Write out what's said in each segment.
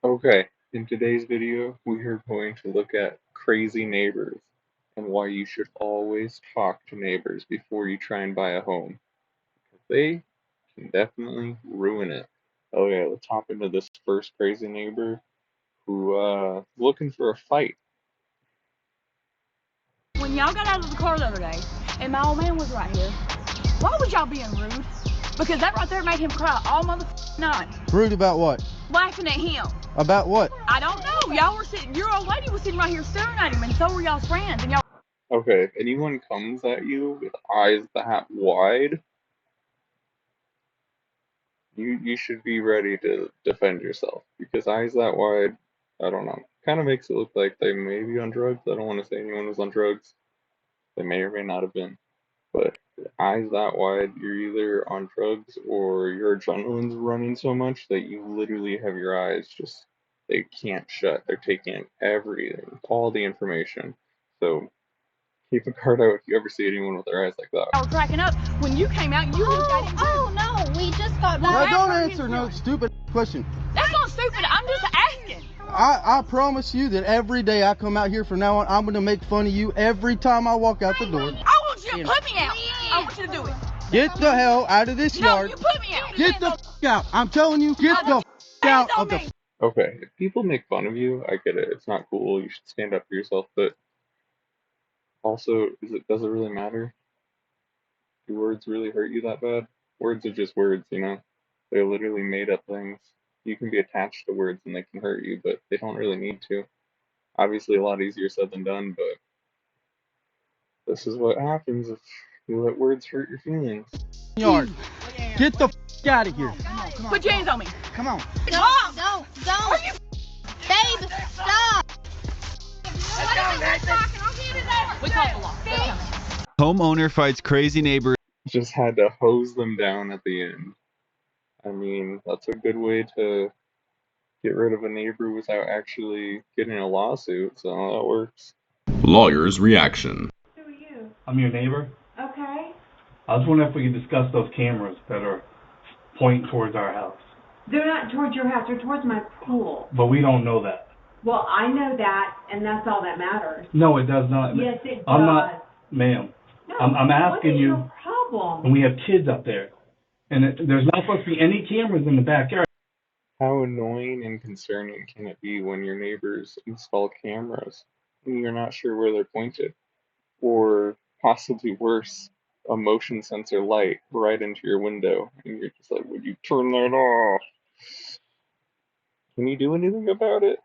Okay, in today's video, we are going to look at crazy neighbors and why you should always talk to neighbors before you try and buy a home. They can definitely ruin it. Okay, let's hop into this first crazy neighbor who is looking for a fight. When y'all got out of the car the other day and my old man was right here, why was y'all being rude? Because that right there made him cry all motherfucking night. Rude about what? Laughing at him. About what? I don't know. Y'all were sitting, your old lady was sitting right here staring at him, and so were y'all's friends. And y'all. Okay, if anyone comes at you with eyes that wide, you should be ready to defend yourself because eyes that wide, I don't know, kind of makes it look like they may be on drugs. I don't want to say anyone was on drugs. They may or may not have been, but eyes that wide, you're either on drugs or your adrenaline's running so much that you literally have your eyes just they can't shut. They're taking in everything, all the information. So keep a guard out if you ever see anyone with their eyes like that. I was cracking up when you came out. You looked at him. Oh no, we just got Well, back. No, don't answer no stupid question. That's not stupid. I'm just asking. I promise you that every day I come out here from now on, I'm going to make fun of you every time I walk out the door. I want you to put me out. I want you to do it. Get the hell out of this No, yard. you put me out. Get the out. I'm telling you, get the out of the. Okay, if people make fun of you, I get it. It's not cool. You should stand up for yourself. But also, does it really matter? Do words really hurt you that bad? Words are just words, you know? They're literally made up things. You can be attached to words and they can hurt you, but they don't really need to. Obviously, a lot easier said than done, but this is what happens if you let words hurt your feelings. Yard. Get the out of here. Put your hands on me. Come on. Mom! Don't. Babe, stop. We call the law. Homeowner fights crazy neighbor. Just had to hose them down at the end. I mean, that's a good way to get rid of a neighbor without actually getting a lawsuit, so that works. Lawyer's reaction. Who are you? I'm your neighbor. Okay. I was wondering if we could discuss those cameras that are pointing towards our house. They're not towards your house, they're towards my pool. But we don't know that. Well, I know that, and that's all that matters. No, it does not. Yes, it does. I'm not, ma'am. No, I'm asking what is you, your problem? and we have kids up there, and there's not supposed to be any cameras in the backyard. How annoying and concerning can it be when your neighbors install cameras and you're not sure where they're pointed? Or possibly worse, a motion sensor light right into your window, and you're just like, would you turn that off? Can you do anything about it?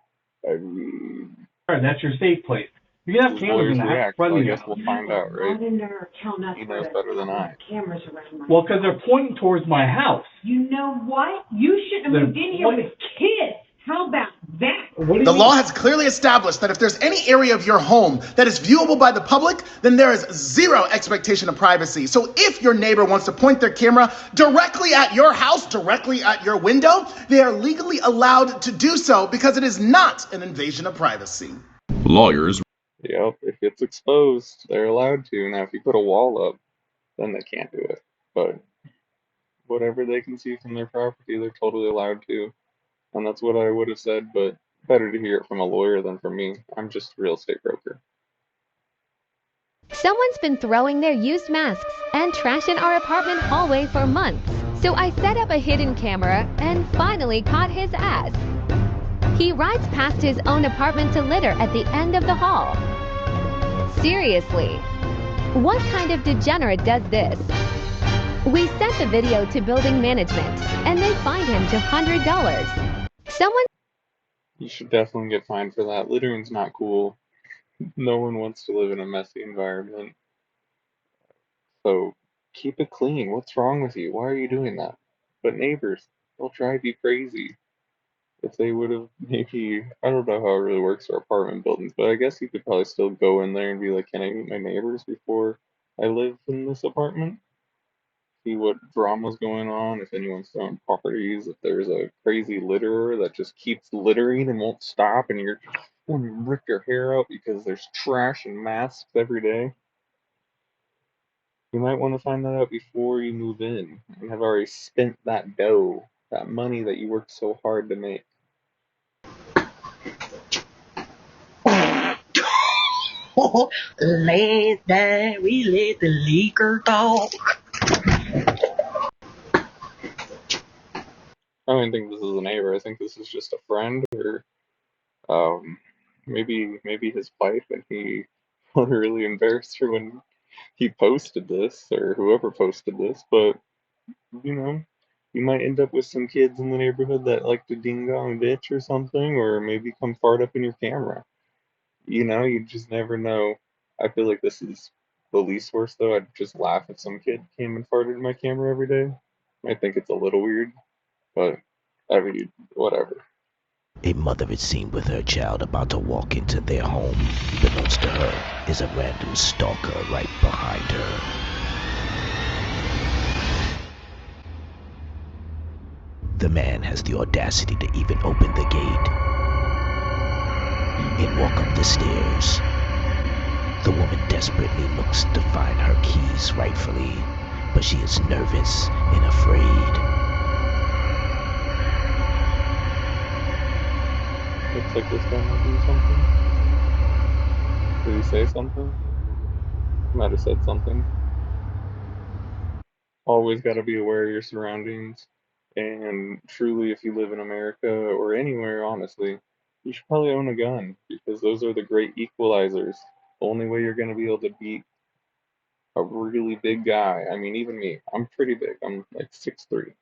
I mean, That's your safe place. You can have cameras in the react, front so I of your guess house. we'll find out, right? Not in there telling us He where knows to better than put I. cameras around my Well, because they're pointing towards my house. You know what? You shouldn't have moved in here with kids. How about that? What do you The mean? law has clearly established that if there's any area of your home that is viewable by the public, then there is zero expectation of privacy. So if your neighbor wants to point their camera directly at your house, directly at your window, they are legally allowed to do so because it is not an invasion of privacy. Lawyer's. Yep, if it's exposed, they're allowed to. Now, if you put a wall up, then they can't do it. But whatever they can see from their property, they're totally allowed to. And that's what I would have said, but better to hear it from a lawyer than from me. I'm just a real estate broker. Someone's been throwing their used masks and trash in our apartment hallway for months. So I set up a hidden camera and finally caught his ass. He rides past his own apartment to litter at the end of the hall. Seriously, what kind of degenerate does this? We sent the video to building management and they fined him $200. Someone. You should definitely get fined for that. Littering's not cool. No one wants to live in a messy environment. So keep it clean. What's wrong with you? Why are you doing that? But neighbors, they'll drive you crazy. If they would have maybe, I don't know how it really works for apartment buildings, but I guess you could probably still go in there and be like, can I meet my neighbors before I live in this apartment? See what drama's going on, if anyone's throwing parties, if there's a crazy litterer that just keeps littering and won't stop and you're want to rip your hair out because there's trash and masks every day. You might want to find that out before you move in and have already spent that dough, that money that you worked so hard to make. Last night we let the liquor talk. I don't think this is a neighbor. I think this is just a friend, or maybe his wife, and he felt really embarrassed her when he posted this, or whoever posted this. But you know, you might end up with some kids in the neighborhood that like to ding dong ditch or something, or maybe come fart up in your camera. You just never know. I feel like this is the least worst though. I'd just laugh if some kid came and farted in my camera every day. I think it's a little weird, but I mean, whatever. A mother is seen with her child about to walk into their home. Beknownst to her is a random stalker right behind her. The man has the audacity to even open the gate and walk up the stairs. The woman desperately looks to find her keys rightfully, but she is nervous and afraid. Looks like this guy might do something. Did he say something? Might have said something. Always got to be aware of your surroundings. And truly, if you live in America or anywhere, honestly, you should probably own a gun because those are the great equalizers. The only way you're going to be able to beat a really big guy. I mean, even me, I'm pretty big. I'm like 6'3".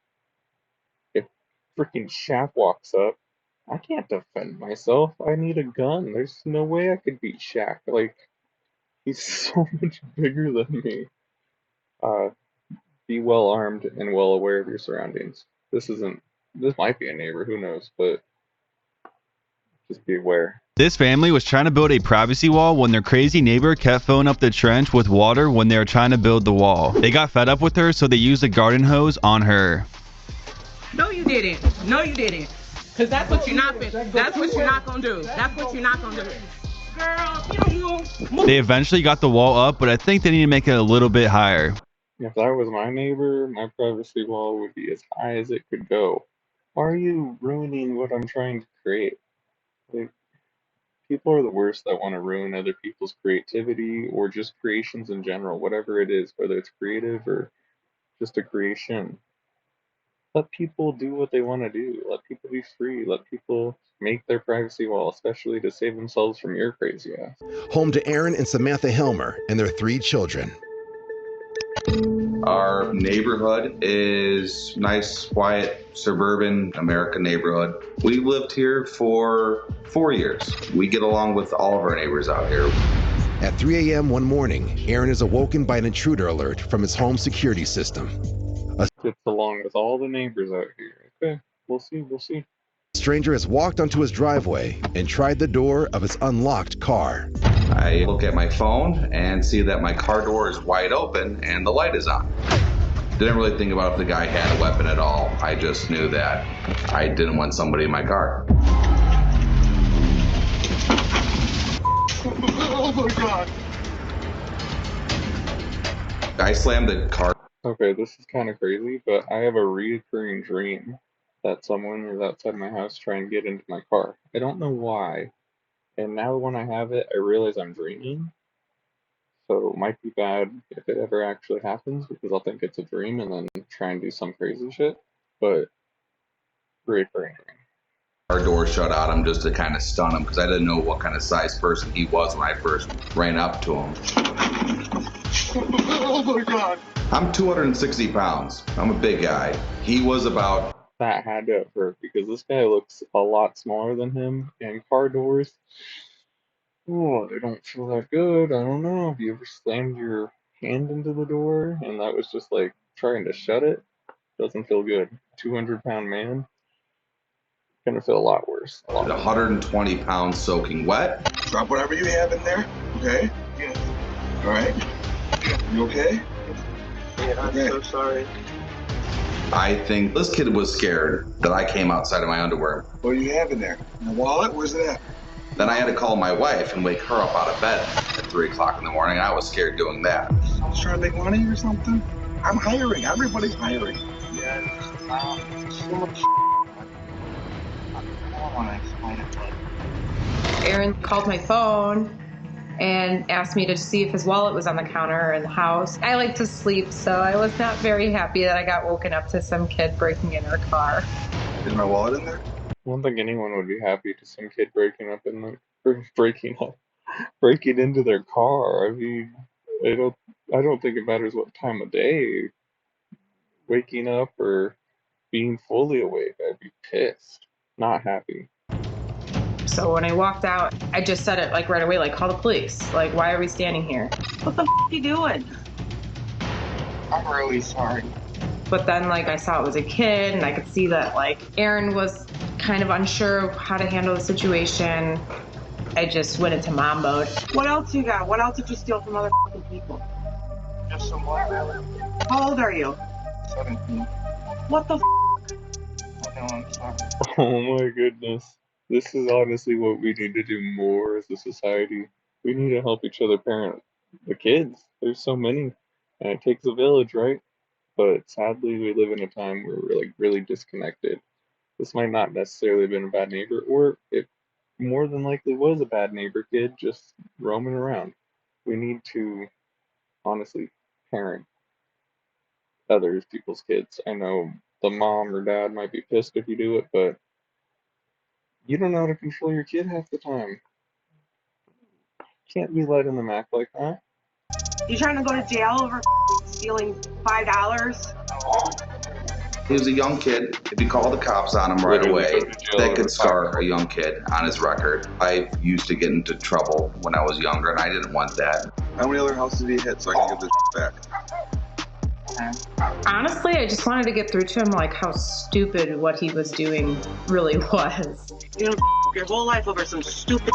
If freaking Shaq walks up, I can't defend myself. I need a gun. There's no way I could beat Shaq. Like, he's so much bigger than me. Be well armed and well aware of your surroundings. This might be a neighbor, who knows, but just be aware. This family was trying to build a privacy wall when their crazy neighbor kept filling up the trench with water when they were trying to build the wall. They got fed up with her, so they used a garden hose on her. No, you didn't. No, you didn't. Because that's what you're not going to do. That's what you're not going to do. That's what you're not going to do. Girl, you don't move. They eventually got the wall up, but I think they need to make it a little bit higher. If that was my neighbor, my privacy wall would be as high as it could go. Why are you ruining what I'm trying to create? Like, people are the worst that want to ruin other people's creativity or just creations in general, whatever it is, whether it's creative or just a creation. Let people do what they want to do. Let people be free. Let people make their privacy wall, especially to save themselves from your crazy ass. Home to Aaron and Samantha Helmer and their 3 children. Our neighborhood is nice, quiet, suburban American neighborhood. We lived here for 4 years. We get along with all of our neighbors out here. At 3 a.m. one morning, Aaron is awoken by an intruder alert from his home security system. Gets along with all the neighbors out here. Okay, we'll see. A stranger has walked onto his driveway and tried the door of his unlocked car. I look at my phone and see that my car door is wide open and the light is on. Didn't really think about if the guy had a weapon at all. I just knew that I didn't want somebody in my car. Oh my God. I slammed the car. Okay, this is kind of crazy, but I have a recurring dream that someone is outside my house trying to get into my car. I don't know why. And now when I have it, I realize I'm dreaming. So it might be bad if it ever actually happens because I'll think it's a dream and then try and do some crazy shit. But recurring dream. Our door shut on him just to kind of stun him because I didn't know what kind of size person he was when I first ran up to him. Oh my God. I'm 260 pounds. I'm a big guy. He was about... That had to have hurt because this guy looks a lot smaller than him, and car doors, oh, they don't feel that good. I don't know. Have you ever slammed your hand into the door and that was just like trying to shut it? Doesn't feel good. 200-pound man, gonna feel a lot worse. 120 pounds soaking wet. Drop whatever you have in there, okay? Yeah. All right? You okay? Yeah, I'm so sorry. I think this kid was scared that I came outside of my underwear. What do you have in there? In the wallet? Where's it at? Then I had to call my wife and wake her up out of bed at 3 o'clock in the morning. I was scared doing that. I was trying to make money or something? I'm hiring. Everybody's hiring. Yeah, so much. I don't want to explain it, but... Aaron called my phone and asked me to see if his wallet was on the counter in the house. I like to sleep, so I was not very happy that I got woken up to some kid breaking in our car. Is my wallet in there? I don't think anyone would be happy to some kid breaking into their car. I mean, I don't think it matters what time of day. Waking up or being fully awake, I'd be pissed, not happy. So when I walked out, I just said it like right away, like, call the police. Like, why are we standing here? What the f you doing? I'm really sorry. But then, like, I saw it was a kid, and I could see that, like, Aaron was kind of unsure of how to handle the situation. I just went into mom mode. What else you got? What else did you steal from other people? Just some water. How old are you? 17. What the f? I know, I'm sorry. Oh my goodness. This is honestly what we need to do more as a society. We need to help each other parent the kids. There's so many, and it takes a village, right? But sadly, we live in a time where we're like really disconnected. This might not necessarily have been a bad neighbor, or it more than likely was a bad neighbor kid just roaming around. We need to honestly parent other people's kids. I know the mom or dad might be pissed if you do it, but you don't know how to control your kid half the time. Can't be letting them act like that. You trying to go to jail over stealing $5? He was a young kid. If you call the cops on him right away, that could scar a young kid on his record. I used to get into trouble when I was younger, and I didn't want that. How many other houses did he hit so I can get this back? Honestly, I just wanted to get through to him, like, how stupid what he was doing really was. You know, your whole life over some stupid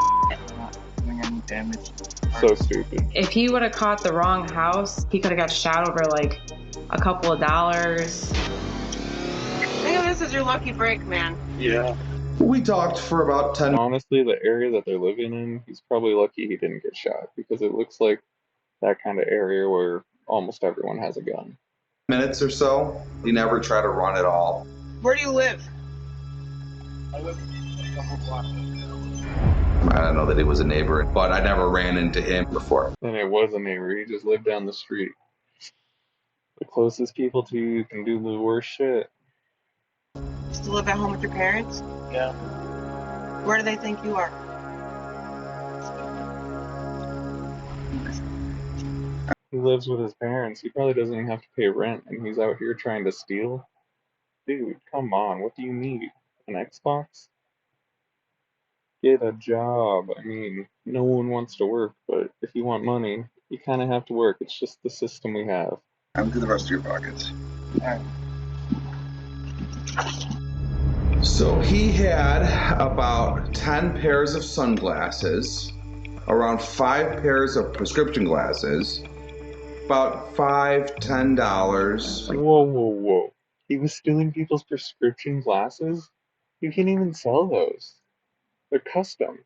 damage. So stupid. If he would have caught the wrong house, he could have got shot over, like, a couple of dollars. Think of this as your lucky break, man. Yeah. We talked for about 10 Honestly, the area that they're living in, he's probably lucky he didn't get shot, because it looks like that kind of area where almost everyone has a gun. minutes or so. He never tried to run at all. Where do you live? I live a couple blocks. I don't know that he was a neighbor, but I never ran into him before. And it was a neighbor, he just lived down the street. The closest people to you can do the worst shit. Still live at home with your parents? Yeah. Where do they think you are? He lives with his parents. He probably doesn't even have to pay rent, and he's out here trying to steal. Dude, come on. What do you need? An Xbox? Get a job. I mean, no one wants to work, but if you want money, you kind of have to work. It's just the system we have. Empty the rest of your pockets. Alright. So he had about 10 pairs of sunglasses, around 5 pairs of prescription glasses, about $5–10. Whoa. He was stealing people's prescription glasses? You can't even sell those. They're custom.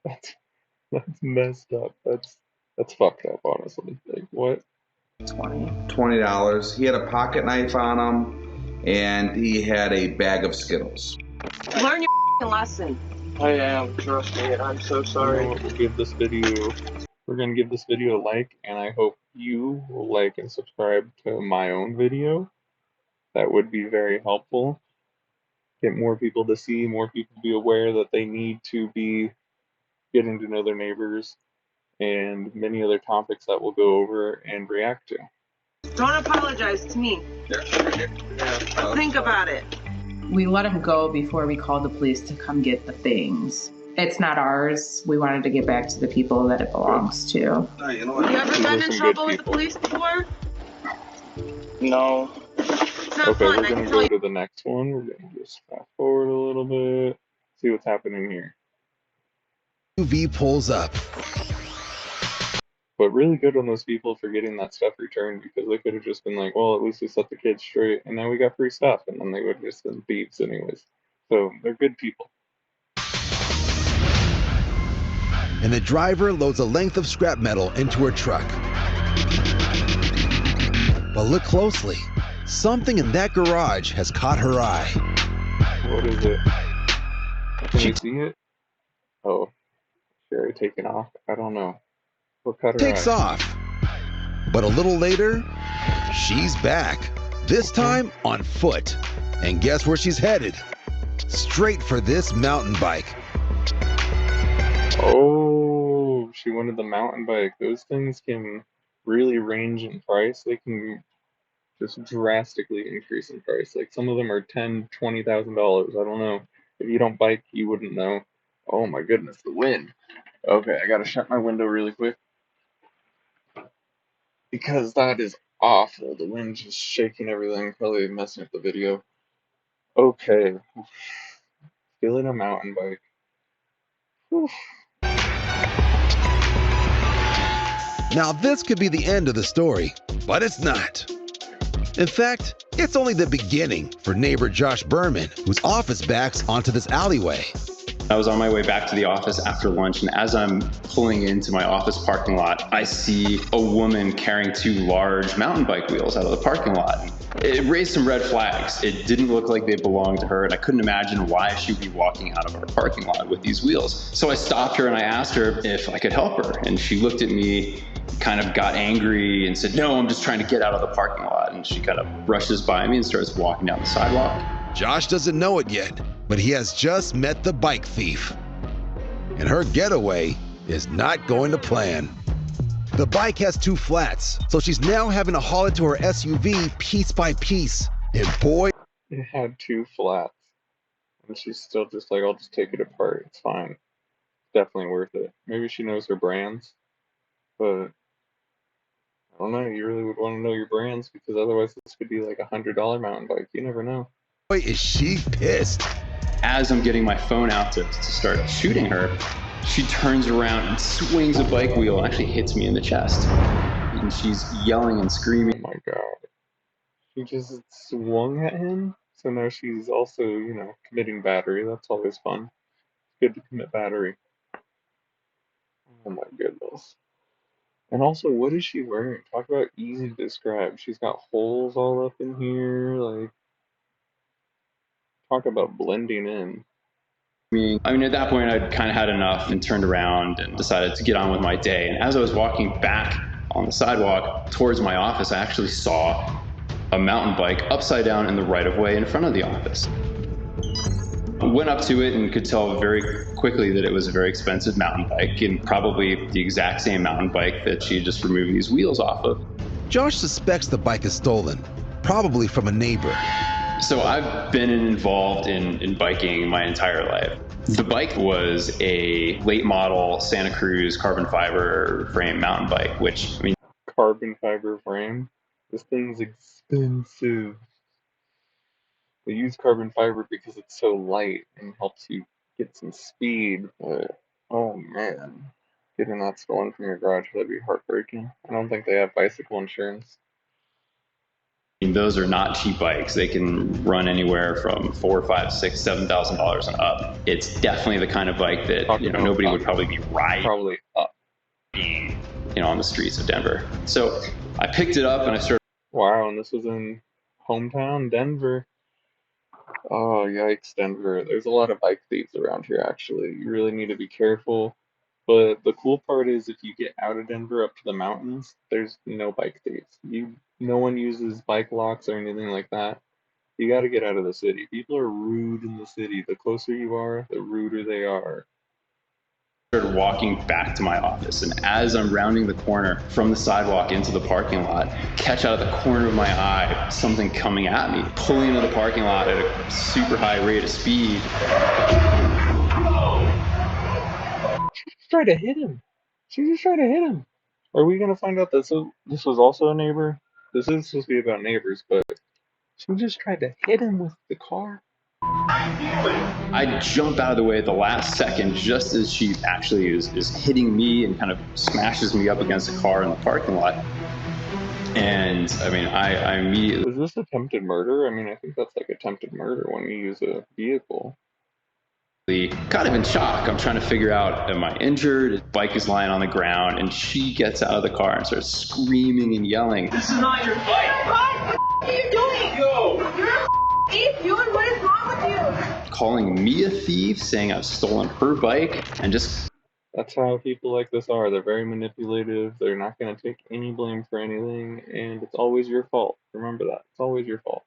That's messed up. That's fucked up, honestly. Like, what? $20. He had a pocket knife on him, and he had a bag of Skittles. Learn your lesson. I am, trust me, I'm so sorry. We're gonna give this video a like, and I hope you will like and subscribe to my own video. That would be very helpful. Get more people to see, more people to be aware that they need to be getting to know their neighbors, and many other topics that we'll go over and react to. Don't apologize to me. Think about it. We let him go before we called the police to come get the things. It's not ours. We wanted to get back to the people that it belongs to. You know what? You ever been in trouble with the police before? No. It's not Okay, fun, we're I gonna can go tell you. to the next one. We're gonna just fast forward a little bit, see what's happening here. UV pulls up. But really good on those people for getting that stuff returned, because they could have just been like, well, at least we set the kids straight, and now we got free stuff, and then they would have just been thieves anyways. So they're good people. And the driver loads a length of scrap metal into her truck. But look closely. Something in that garage has caught her eye. What is it? Can you see it? Oh, Sherry taking off? I don't know. Or cut her takes out. off. But a little later, she's back. This time on foot. And guess where she's headed? Straight for this mountain bike. Oh, she wanted the mountain bike. Those things can really range in price. They can just drastically increase in price. Like some of them are $10,000, $20,000. I don't know. If you don't bike, you wouldn't know. Oh my goodness, the wind. Okay, I gotta shut my window really quick. Because that is awful. The wind just shaking everything, probably messing up the video. Okay. Feeling a mountain bike. Whew. Now this could be the end of the story, but it's not. In fact, it's only the beginning for neighbor Josh Berman, whose office backs onto this alleyway. I was on my way back to the office after lunch, and as I'm pulling into my office parking lot, I see a woman carrying 2 large mountain bike wheels out of the parking lot. It raised some red flags. It didn't look like they belonged to her, and I couldn't imagine why she would be walking out of our parking lot with these wheels. So I stopped her and I asked her if I could help her, and she looked at me, kind of got angry and said, "No, I'm just trying to get out of the parking lot." And she kind of brushes by me and starts walking down the sidewalk. Josh doesn't know it yet, but he has just met the bike thief. And her getaway is not going to plan. The bike has 2 flats, so she's now having to haul it to her SUV piece by piece. And boy, It had 2 flats. And she's still just like, I'll just take it apart. It's fine. Definitely worth it. Maybe she knows her brands. But I don't know, you really would want to know your brands because otherwise this could be like a $100 mountain bike. You never know. boy, is she pissed. As I'm getting my phone out to start shooting her, she turns around and swings a bike wheel and actually hits me in the chest. And she's yelling and screaming. Oh my god. She just swung at him? So now she's also, you know, committing battery. That's always fun. It's good to commit battery. Oh my goodness. And also, what is she wearing? Talk about easy to describe. She's got holes all up in here. Like, talk about blending in. I mean, at that point, I'd kind of had enough and turned around and decided to get on with my day. And as I was walking back on the sidewalk towards my office, I actually saw a mountain bike upside down in the right-of-way in front of the office. I went up to it and could tell very quickly that it was a very expensive mountain bike and probably the exact same mountain bike that she had just removed these wheels off of. Josh suspects the bike is stolen, probably from a neighbor. So I've been involved in biking my entire life. The bike was a late model Santa Cruz carbon fiber frame mountain bike, which, I mean... Carbon fiber frame? This thing's expensive. They use carbon fiber because it's so light and helps you get some speed, but oh man, getting that stolen from your garage, that'd be heartbreaking. I don't think they have bicycle insurance. I mean, those are not cheap bikes. They can run anywhere from $4,000, $5,000, $6,000, $7,000 and up. It's definitely the kind of bike that nobody would probably be riding. Probably up. On the streets of Denver. So I picked it up and I started. Wow, and this was in hometown Denver. Oh, yikes, Denver. There's a lot of bike thieves around here, actually. You really need to be careful. But the cool part is if you get out of Denver up to the mountains, there's no bike thieves. No one uses bike locks or anything like that. You got to get out of the city. People are rude in the city. The closer you are, the ruder they are. Started walking back to my office, and as I'm rounding the corner from the sidewalk into the parking lot, catch out of the corner of my eye something coming at me, pulling into the parking lot at a super high rate of speed. She just tried to hit him. Are we gonna find out that this was also a neighbor? This is supposed to be about neighbors, but she just tried to hit him with the car. I jump out of the way at the last second, just as she actually is hitting me and kind of smashes me up against a car in the parking lot. And I mean, I immediately... Was this attempted murder? I mean, I think that's like attempted murder when you use a vehicle. Kind of in shock. I'm trying to figure out, am I injured? His bike is lying on the ground, and she gets out of the car and starts screaming and yelling. This is not your bike! What are you doing? Yo! You're a thief, dude! What is wrong with you? Calling me a thief, saying I've stolen her bike, and just... That's how people like this are. They're very manipulative. They're not going to take any blame for anything, and it's always your fault. Remember that. It's always your fault.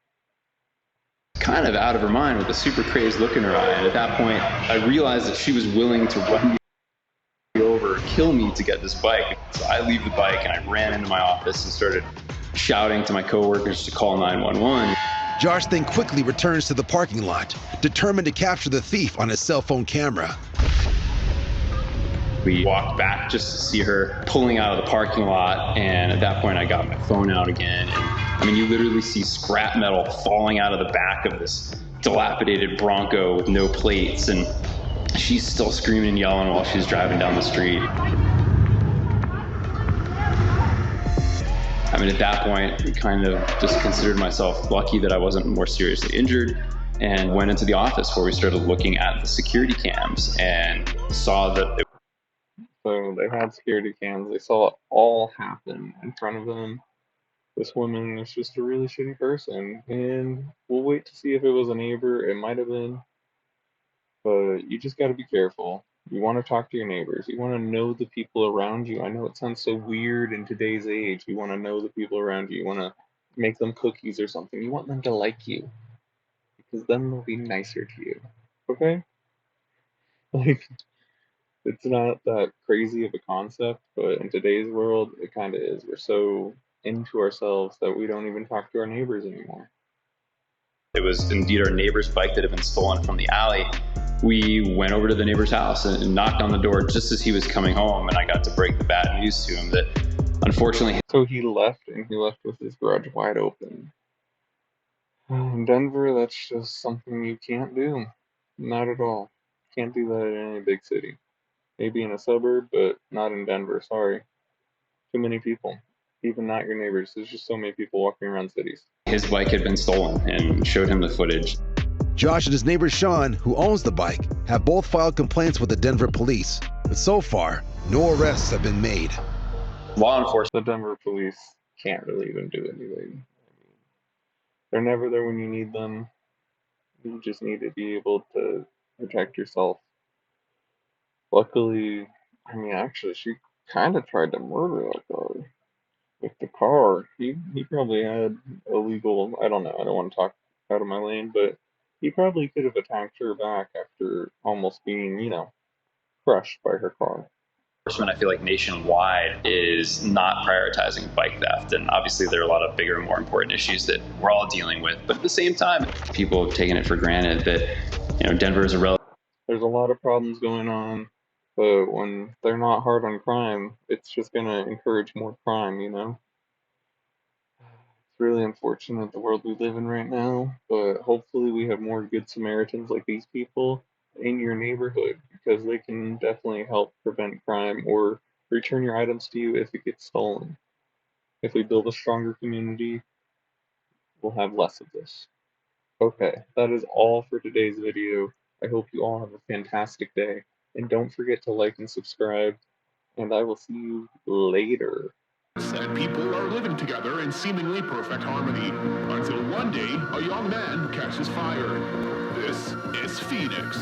Kind of out of her mind with a super crazed look in her eye. And at that point, I realized that she was willing to run me over, kill me to get this bike. So I leave the bike and I ran into my office and started shouting to my coworkers to call 911. Josh then quickly returns to the parking lot, determined to capture the thief on his cell phone camera. We walked back just to see her pulling out of the parking lot, and at that point I got my phone out again. And, I mean, you literally see scrap metal falling out of the back of this dilapidated Bronco with no plates, and she's still screaming and yelling while she's driving down the street. I mean, at that point, I kind of just considered myself lucky that I wasn't more seriously injured, and went into the office where we started looking at the security cams and saw that So they had security cams. They saw it all happen in front of them. This woman is just a really shitty person, and we'll wait to see if it was a neighbor. It might have been, but you just got to be careful. You want to talk to your neighbors. You want to know the people around you. I know it sounds so weird in today's age. You want to know the people around you. You want to make them cookies or something. You want them to like you, because then they'll be nicer to you. Okay? Like, it's not that crazy of a concept, but in today's world, it kind of is. We're so into ourselves that we don't even talk to our neighbors anymore. it was indeed our neighbor's bike that had been stolen from the alley. We went over to the neighbor's house and knocked on the door just as he was coming home, and I got to break the bad news to him that unfortunately... So he left, and he left with his garage wide open. In Denver, that's just something you can't do. Not at all. Can't do that in any big city. Maybe in a suburb, but not in Denver, sorry. Too many people. Even not your neighbors. There's just so many people walking around cities. His bike had been stolen, and showed him the footage. Josh and his neighbor Sean, who owns the bike, have both filed complaints with the Denver police. But so far, no arrests have been made. Law enforcement. The Denver police can't really even do anything. They're never there when you need them. You just need to be able to protect yourself. Luckily, actually, she kind of tried to murder that guy with the car. He probably had illegal, I don't know, I don't want to talk out of my lane, but he probably could have attacked her back after almost being, crushed by her car. Enforcement, I feel like nationwide, is not prioritizing bike theft, and obviously there are a lot of bigger and more important issues that we're all dealing with, but at the same time, people have taken it for granted that Denver is a relative. There's a lot of problems going on, but when they're not hard on crime, it's just going to encourage more crime, It's really unfortunate the world we live in right now, but hopefully we have more good Samaritans like these people in your neighborhood, because they can definitely help prevent crime or return your items to you if it gets stolen. If we build a stronger community, we'll have less of this. Okay, that is all for today's video. I hope you all have a fantastic day, and don't forget to like and subscribe, and I will see you later. And people are living together in seemingly perfect harmony, until one day a young man catches fire. This is Phoenix.